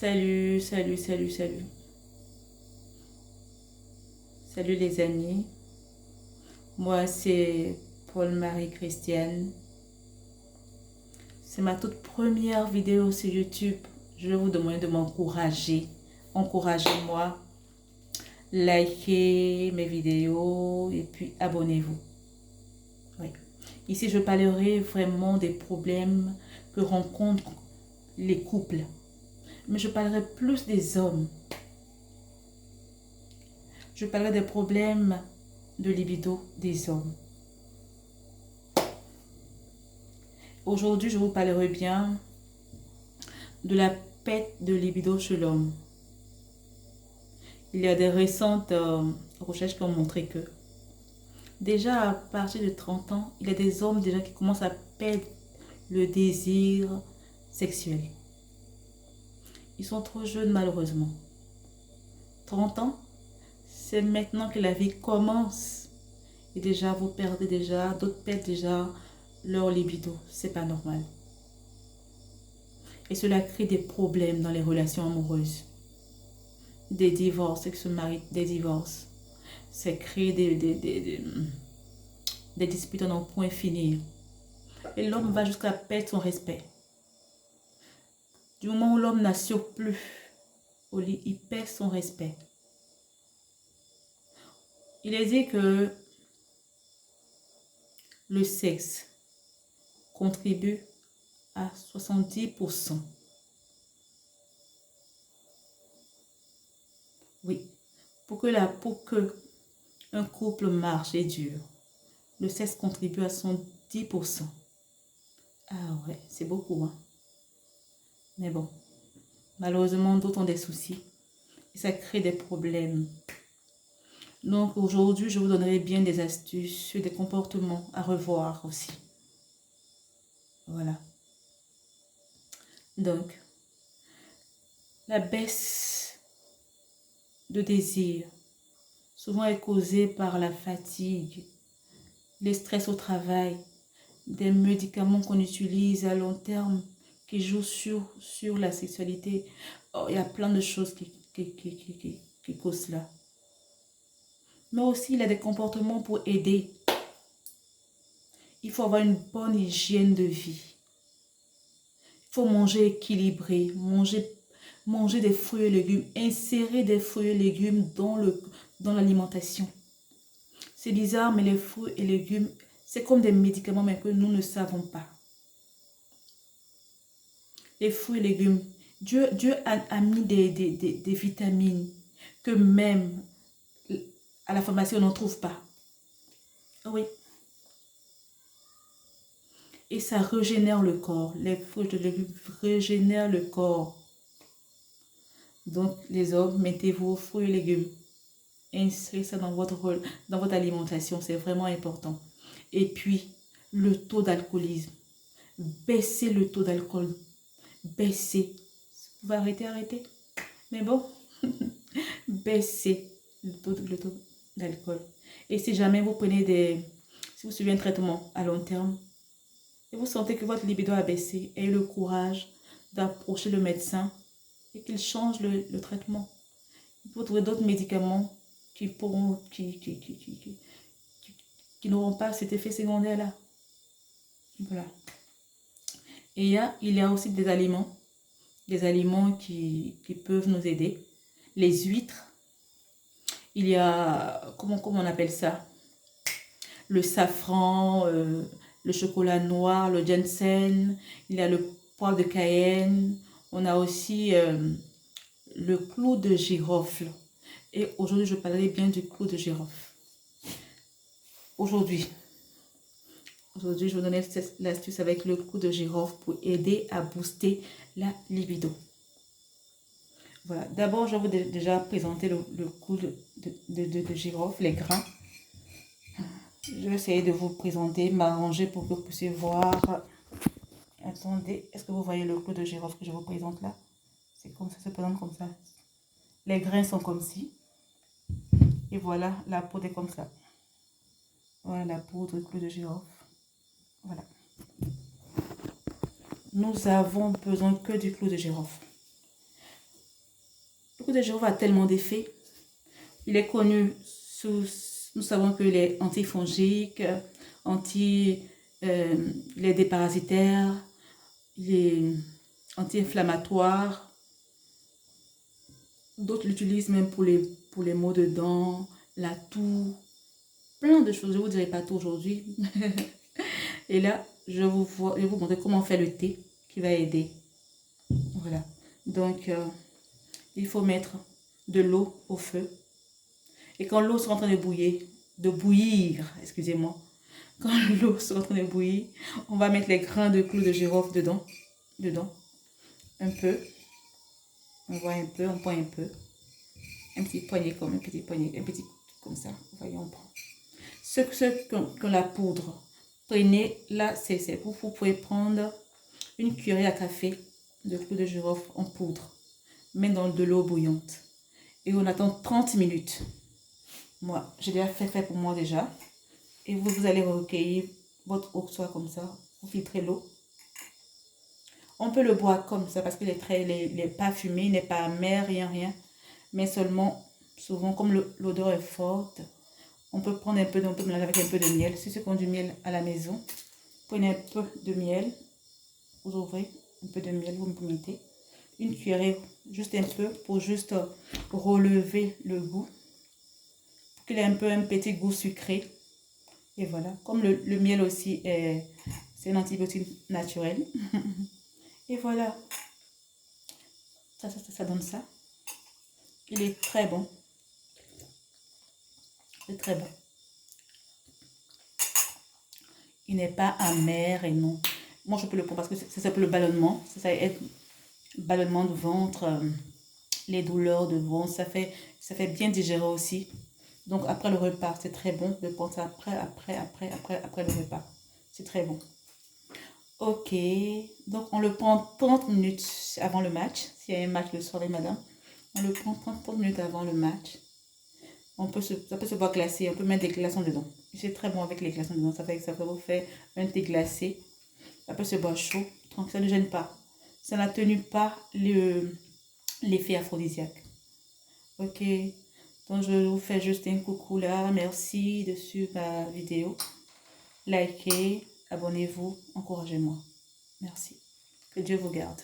Salut, salut, salut, salut. Salut les amis. Moi, c'est Paul-Marie-Christiane. C'est ma toute première vidéo sur YouTube. Je vais vous demander de m'encourager. Encouragez-moi. Likez mes vidéos et puis abonnez-vous. Oui. Ici, je parlerai vraiment des problèmes que rencontrent les couples. Mais je parlerai plus des hommes. Je parlerai des problèmes de libido des hommes. Aujourd'hui, je vous parlerai bien de la perte de libido chez l'homme. Il y a des récentes recherches qui ont montré que déjà à partir de 30 ans, il y a des hommes déjà qui commencent à perdre le désir sexuel. Ils sont trop jeunes malheureusement. 30 ans, c'est maintenant que la vie commence. Et déjà, vous perdez déjà, d'autres perdent déjà leur libido. C'est pas normal. Et cela crée des problèmes dans les relations amoureuses. Des divorces, avec ce mari, des divorces. Ça crée des disputes à n'en point finir. Et l'homme va jusqu'à perdre son respect. Du moment où l'homme n'assure plus au lit, il perd son respect. Il est dit que le sexe contribue à 70%. Oui, pour que un couple marche et dure, le sexe contribue à 110%. Ah ouais, c'est beaucoup, hein. Mais bon, malheureusement, d'autres ont des soucis et ça crée des problèmes. Donc aujourd'hui, je vous donnerai bien des astuces sur des comportements à revoir aussi. Voilà. Donc, la baisse de désir souvent est causée par la fatigue, le stress au travail, des médicaments qu'on utilise à long terme qui jouent sur la sexualité. Oh, il y a plein de choses qui causent cela. Mais aussi, il y a des comportements pour aider. Il faut avoir une bonne hygiène de vie. Il faut manger équilibré, manger des fruits et légumes, insérer des fruits et légumes dans l'alimentation. C'est bizarre, mais les fruits et légumes, c'est comme des médicaments, mais que nous ne savons pas. Les fruits et légumes, Dieu a mis des vitamines que même à la pharmacie, on n'en trouve pas. Oui. Et ça régénère le corps. Les fruits et légumes régénèrent le corps. Donc, les hommes, mettez vos fruits et légumes. Insérez ça dans votre alimentation. C'est vraiment important. Et puis, le taux d'alcoolisme. Baissez le taux d'alcool. Baissez. Vous pouvez arrêter. Mais bon, baissez le taux d'alcool. Et si jamais vous prenez si vous suivez un traitement à long terme, et vous sentez que votre libido a baissé, ayez le courage d'approcher le médecin et qu'il change le traitement. Vous trouver d'autres médicaments qui n'auront pas cet effet secondaire-là. Voilà. Et il y a aussi des aliments qui peuvent nous aider. Les huîtres. Il y a, comment on appelle ça? Le safran, le chocolat noir, le ginseng, il y a le poivre de Cayenne, on a aussi le clou de girofle. Et aujourd'hui, je parlerai bien du clou de girofle. Aujourd'hui, je vais vous donner l'astuce avec le clou de girofle pour aider à booster la libido. Voilà, d'abord, je vais vous déjà présenter le clou de girofle, les grains. Je vais essayer de vous présenter, m'arranger pour que vous puissiez voir. Attendez, est-ce que vous voyez le clou de girofle que je vous présente là? C'est comme ça, ça se présente comme ça. Les grains sont comme ci. Et voilà, la poudre est comme ça. Voilà la poudre de clou de girofle. Voilà. Nous avons besoin que du clou de girofle. clou de girofle a tellement d'effets. Il est connu sous... Nous savons qu'il est antifongique, il est déparasitaire, il est anti-inflammatoire. D'autres l'utilisent même pour les maux de dents, la toux, plein de choses. Je ne vous dirai pas tout aujourd'hui. Et là, je vais vous montrer comment faire le thé qui va aider. Voilà. Donc, il faut mettre de l'eau au feu. Et quand l'eau sera en train de bouillir, excusez-moi, quand l'eau sera en train de bouillir, on va mettre les grains de clou de girofle dedans, un peu. On voit un peu, on prend un peu. Un petit poignet comme comme ça. Voyez, on prend. Ce que la poudre, prenez là, vous pouvez prendre une cuillère à café de clou de girofle en poudre. Mettre dans de l'eau bouillante. Et on attend 30 minutes. Moi, j'ai déjà fait pour moi déjà. Et vous allez recueillir votre eau, soit comme ça. Vous filtrez l'eau. On peut le boire comme ça parce qu'il n'est pas fumé, il n'est pas amer, rien. Mais seulement, souvent, comme l'odeur est forte, on peut prendre un peu, on peut mélanger avec un peu de miel. Si ceux qui ont du miel à la maison, prenez un peu de miel. Vous ouvrez un peu de miel, vous mettez une cuillerée, juste un peu, pour juste relever le goût. Pour qu'il ait un peu un petit goût sucré. Et voilà, comme le miel aussi, c'est un antibiotique naturel. Et voilà, ça donne ça. Il est très bon. C'est très bon. Il n'est pas amer et non. Moi, je peux le prendre parce que ça s'appelle le ballonnement. Ça aide ballonnement de ventre, les douleurs de ventre. Ça fait bien digérer aussi. Donc, après le repas, c'est très bon de prendre ça après le repas. C'est très bon. Ok. Donc, on le prend 30 minutes avant le match. S'il y a un match le soir, madame, on le prend 30 minutes avant le match. Ça peut se boire glacé. On peut mettre des glaçons dedans. C'est très bon avec les glaçons dedans. Ça vous fait un thé glacé. Ça peut se boire chaud. Donc, ça ne gêne pas. Ça n'atténue pas l'effet aphrodisiaque. Ok. Donc, je vous fais juste un coucou là. Merci de suivre ma vidéo. Likez, abonnez-vous, encouragez-moi. Merci. Que Dieu vous garde.